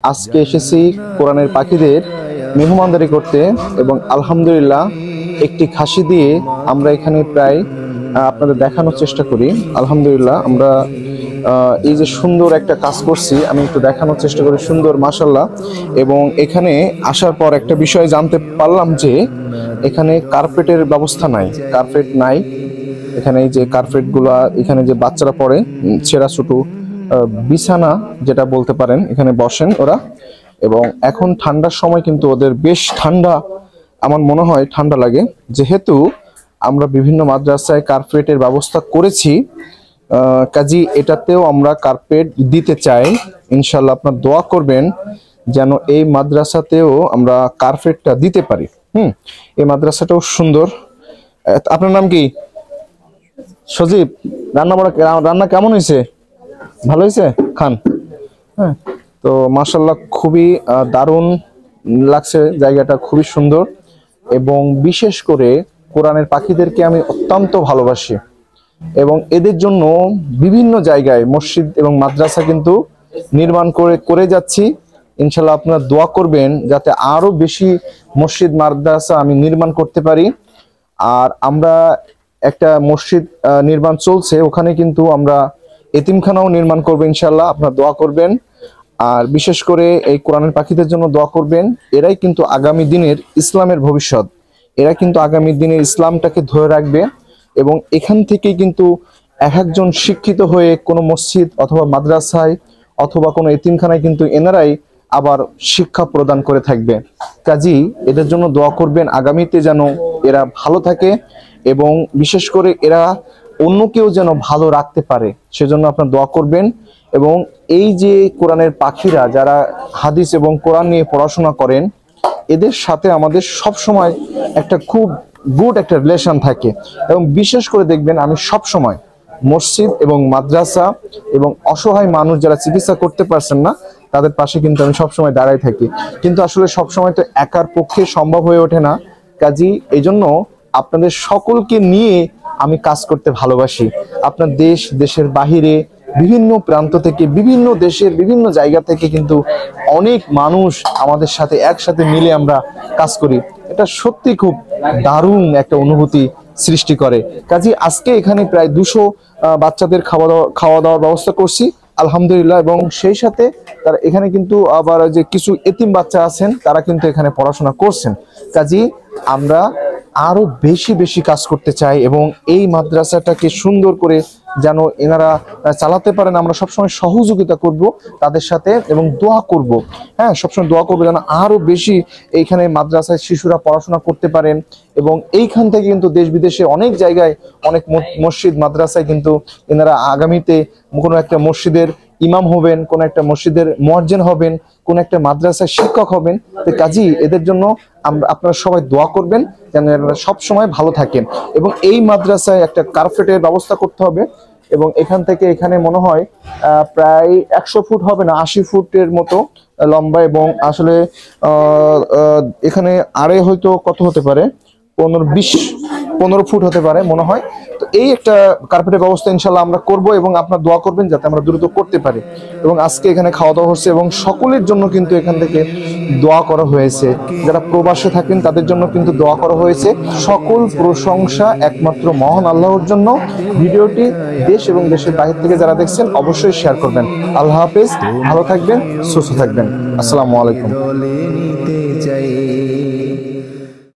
আজকে এসেছি কোরআনের পাখিদের মেহমানদারি করতে এবং আলহামদুলিল্লাহ একটি খাসি দিয়ে আমরা এখানে প্রায় আপনাদের দেখানোর চেষ্টা করি। আলহামদুলিল্লাহ আমরা এই যে সুন্দর একটা কাজ করছি আমি একটু দেখানোর চেষ্টা করি, সুন্দর মাশাআল্লাহ। এবং এখানে আসার পর একটা বিষয় জানতে পারলাম যে এখানে কার্পেটের ব্যবস্থা নাই, কার্পেট নাই এখানে। এই যে কার্পেট গুলা এখানে যে বাচ্চারা পড়ে ছেঁড়া ছোট বিছানা যেটা বলতে পারেন, এখানে বসেন ওরা। এবং এখন ঠান্ডার সময় কিন্তু ওদের বেশ ঠান্ডা, আমার মনে হয় ঠান্ডা লাগে। যেহেতু আমরা বিভিন্ন মাদ্রাসায় কার্পেটের ব্যবস্থা করেছি, কাজী এটাতেও আমরা কার্পেট দিতে চাই। ইনশাল্লাহ আপনার দোয়া করবেন যেন এই মাদ্রাসাতেও আমরা কার্পেটটা দিতে পারি। এই মাদ্রাসাটাও সুন্দর। আপনার নাম কি? সজীব। রান্না কেমন হয়েছে? ভালো হয়েছে? খান। হ্যাঁ, তো মাশাআল্লাহ খুবই দারুণ লাগছে, জায়গাটা খুবই সুন্দর। এবং বিশেষ করে কোরআনের পাখিদেরকে আমি অত্যন্ত ভালোবাসি এবং এদের জন্য বিভিন্ন জায়গায় মসজিদ এবং মাদ্রাসা কিন্তু নির্মাণ করে যাচ্ছি। ইনশাল্লাহ আপনারা দোয়া করবেন যাতে আরো বেশি মসজিদ মাদ্রাসা আমি নির্মাণ করতে পারি। আর আমরা একটা মসজিদ নির্মাণ চলছে, ওখানে কিন্তু আমরা এতিমখানাও নির্মাণ করবো ইনশাল্লাহ, আপনারা দোয়া করবেন। আর বিশেষ করে এই কোরআনের পাখিদের জন্য দোয়া করবেন। এরাই কিন্তু আগামী দিনের ইসলামের ভবিষ্যৎ, এরা কিন্তু আগামী দিনের ইসলামটাকে ধরে রাখবে। এবং এখান থেকেই কিন্তু একজন শিক্ষিত হয়ে কোনো মসজিদ অথবা মাদ্রাসায় অথবা কোনো এতিমখানায় কিন্তু এনারাই আবার শিক্ষা প্রদান করে থাকবে। কাজী এদের জন্য দোয়া করবেন আগামীতে যেন এরা ভালো থাকে এবং বিশেষ করে এরা অন্যকেও যেন ভালো রাখতে পারে, সেজন্য আপনার দোয়া করবেন। এবং এই যে কোরআনের পাখিরা যারা হাদিস এবং কোরআন নিয়ে পড়াশোনা করেন, এদের সাথে আমাদের সব সময় একটা খুব গুড একটা রিলেশন থাকে। এবং বিশেষ করে দেখবেন আমি সব সময় মসজিদ এবং মাদ্রাসা এবং অসহায় মানুষ যারা চিকিৎসা করতে পারছেন না তাদের পাশে কিন্তু আমি সবসময় দাঁড়াই থাকি। কিন্তু আসলে সবসময় তো একার পক্ষে সম্ভব হয়ে ওঠে না। কাজী এই জন্য আপনাদের সকলকে নিয়ে আমি কাজ করতে ভালোবাসি। আপনার দেশের বাহিরে বিভিন্ন প্রান্ত থেকে, বিভিন্ন দেশের বিভিন্ন জায়গা থেকে কিন্তু অনেক মানুষ আমাদের সাথে একসাথে মিলে আমরা কাজ করি। এটা সত্যি খুব দারুণ একটা অনুভূতি সৃষ্টি করে। কাজী আজকে এখানে প্রায় 200 বাচ্চাদের খাওয়া দাওয়ার ব্যবস্থা করছি আলহামদুলিল্লাহ। এবং সেই সাথে তারা এখানে কিন্তু আবার যে কিছু এতিম বাচ্চা আছেন তারা কিন্তু এখানে পড়াশোনা করছেন। কাজী আমরা আরো বেশি বেশি কাজ করতে চাই এবং এই মাদ্রাসাটাকে সুন্দর করে যেন এনারা চালাতে পারেন আমরা সবসময় সহযোগিতা করব তাদের সাথে এবং দোয়া করব। হ্যাঁ, সবসময় দোয়া করবো যেন আরো বেশি এইখানে মাদ্রাসায় শিশুরা পড়াশোনা করতে পারেন। এবং এইখান থেকে কিন্তু দেশ বিদেশে অনেক জায়গায় অনেক মসজিদ মাদ্রাসায় কিন্তু এনারা আগামীতে কোনো একটা মসজিদের ইমাম হবেন, কোন একটা মসজিদের মুয়াজ্জিন হবেন, কোন একটা মাদ্রাসায় শিক্ষক হবেন। তো কাজী এদের জন্য আপনারা সবাই দোয়া করবেন যেন এরা সব সময় ভালো থাকেন। এবং এই মাদ্রাসায় একটা কার্পেটের ব্যবস্থা করতে হবে। এবং এখান থেকে এখানে মনে হয় প্রায় 100 ফুট হবে না, 80 ফুটের মতো লম্বা। এবং আসলে এখানে আরে হয়তো কত হতে পারে, 15 ফুট হতে পারে মনে হয়। তো এই একটা কার্পেটের ব্যবস্থা ইনশাল্লাহ আমরা করব এবং আপনারা দোয়া করবেন যাতে আমরা দ্রুত করতে পারি। এবং আজকে এখানে খাওয়া দাওয়া হচ্ছে এবং সকলের জন্য কিন্তু এখান থেকে দোয়া করা হয়েছে। যারা প্রবাসে থাকেন তাদের জন্য কিন্তু দোয়া করা হয়েছে। সকল প্রশংসা একমাত্র মহান আল্লাহর জন্য। ভিডিওটি দেশ এবং দেশের বাইরে থেকে যারা দেখছেন অবশ্যই শেয়ার করবেন। আল্লাহ হাফেজ, ভালো থাকবেন, সুস্থ থাকবেন। আসসালামু আলাইকুম।